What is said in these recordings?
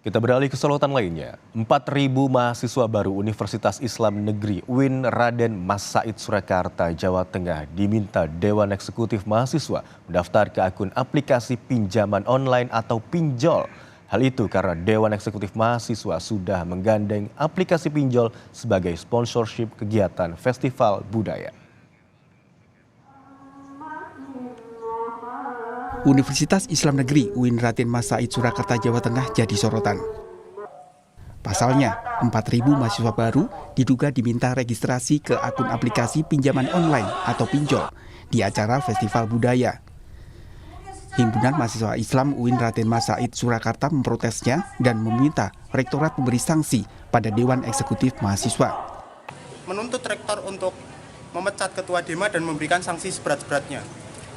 Kita beralih ke sorotan lainnya. 4.000 mahasiswa baru Universitas Islam Negeri UIN Raden Mas Said Surakarta, Jawa Tengah diminta Dewan Eksekutif Mahasiswa mendaftar ke akun aplikasi pinjaman online atau pinjol. Hal itu karena Dewan Eksekutif Mahasiswa sudah menggandeng aplikasi pinjol sebagai sponsorship kegiatan festival budaya. Universitas Islam Negeri UIN Raden Mas Said Surakarta, Jawa Tengah jadi sorotan. Pasalnya, 4.000 mahasiswa baru diduga diminta registrasi ke akun aplikasi pinjaman online atau pinjol di acara festival budaya. Himpunan Mahasiswa Islam UIN Raden Mas Said Surakarta memprotesnya dan meminta Rektorat memberi sanksi pada Dewan Eksekutif Mahasiswa. Menuntut rektor untuk memecat ketua DEMA dan memberikan sanksi seberat-beratnya.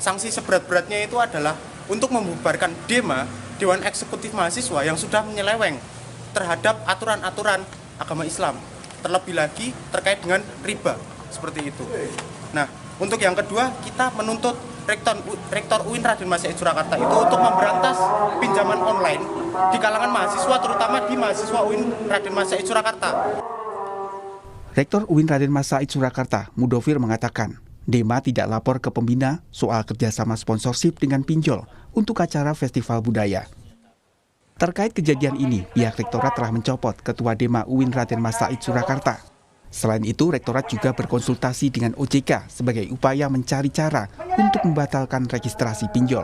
Sanksi seberat-beratnya itu adalah untuk membubarkan DEMA, Dewan Eksekutif Mahasiswa yang sudah menyeleweng terhadap aturan-aturan agama Islam. Terlebih lagi terkait dengan riba, seperti itu. Nah, untuk yang kedua, kita menuntut Rektor UIN Raden Mas Said Surakarta itu untuk memberantas pinjaman online di kalangan mahasiswa, terutama di mahasiswa UIN Raden Mas Said Surakarta. Rektor UIN Raden Mas Said Surakarta, Mudofir, mengatakan, DEMA tidak lapor ke pembina soal kerjasama sponsorship dengan pinjol untuk acara festival budaya. Terkait kejadian ini, pihak Rektorat telah mencopot Ketua DEMA UIN Raden Mas Said Surakarta. Selain itu, Rektorat juga berkonsultasi dengan OJK sebagai upaya mencari cara untuk membatalkan registrasi pinjol.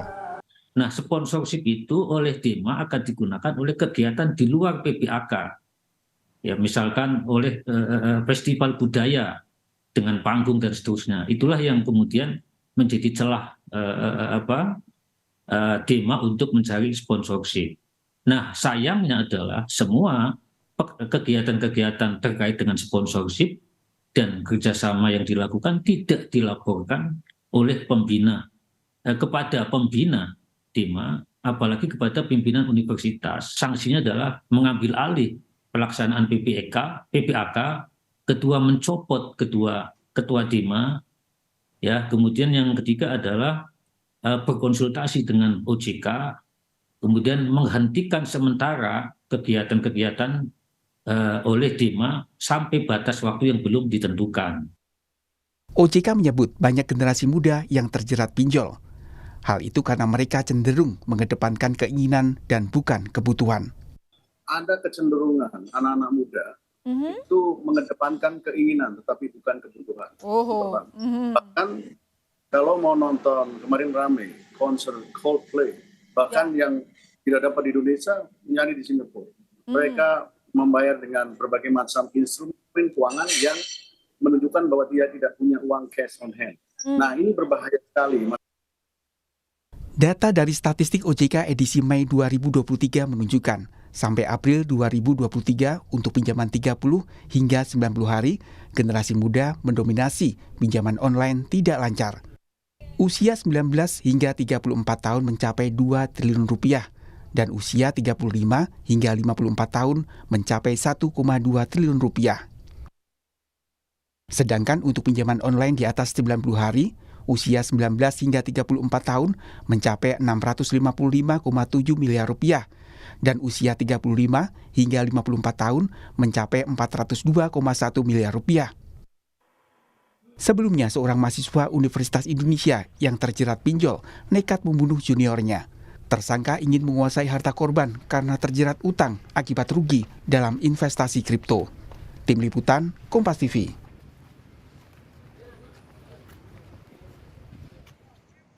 Nah, sponsorship itu oleh DEMA akan digunakan oleh kegiatan di luar PPAK. Ya, misalkan oleh festival budaya dengan panggung dan seterusnya. Itulah yang kemudian menjadi celah DEMA untuk mencari sponsorship. Nah, sayangnya adalah semua kegiatan-kegiatan terkait dengan sponsorship dan kerjasama yang dilakukan tidak dilaporkan oleh pembina kepada pembina DEMA, apalagi kepada pimpinan universitas. Sanksinya adalah mengambil alih pelaksanaan PPAK, ketua mencopot ketua DEMA, ya. Kemudian yang ketiga adalah berkonsultasi dengan OJK, kemudian menghentikan sementara kegiatan-kegiatan oleh DEMA sampai batas waktu yang belum ditentukan. OJK menyebut banyak generasi muda yang terjerat pinjol. Hal itu karena mereka cenderung mengedepankan keinginan dan bukan kebutuhan. Ada kecenderungan anak-anak muda itu mengedepankan keinginan tetapi bukan kebutuhan. Bahkan kalau mau nonton, kemarin ramai konser Coldplay, bahkan yang tidak dapat di Indonesia menyanyi di Singapura. Mereka membayar dengan berbagai macam instrumen keuangan yang menunjukkan bahwa dia tidak punya uang cash on hand. Nah, ini berbahaya sekali. Data dari statistik OJK edisi Mei 2023 menunjukkan sampai April 2023 untuk pinjaman 30 hingga 90 hari, generasi muda mendominasi pinjaman online tidak lancar. Usia 19 hingga 34 tahun mencapai 2 triliun rupiah dan usia 35 hingga 54 tahun mencapai 1,2 triliun rupiah. Sedangkan untuk pinjaman online di atas 90 hari, usia 19 hingga 34 tahun mencapai 655,7 miliar rupiah dan usia 35 hingga 54 tahun mencapai 402,1 miliar rupiah. Sebelumnya, seorang mahasiswa Universitas Indonesia yang terjerat pinjol nekat membunuh juniornya. Tersangka ingin menguasai harta korban karena terjerat utang akibat rugi dalam investasi kripto. Tim Liputan, Kompas TV.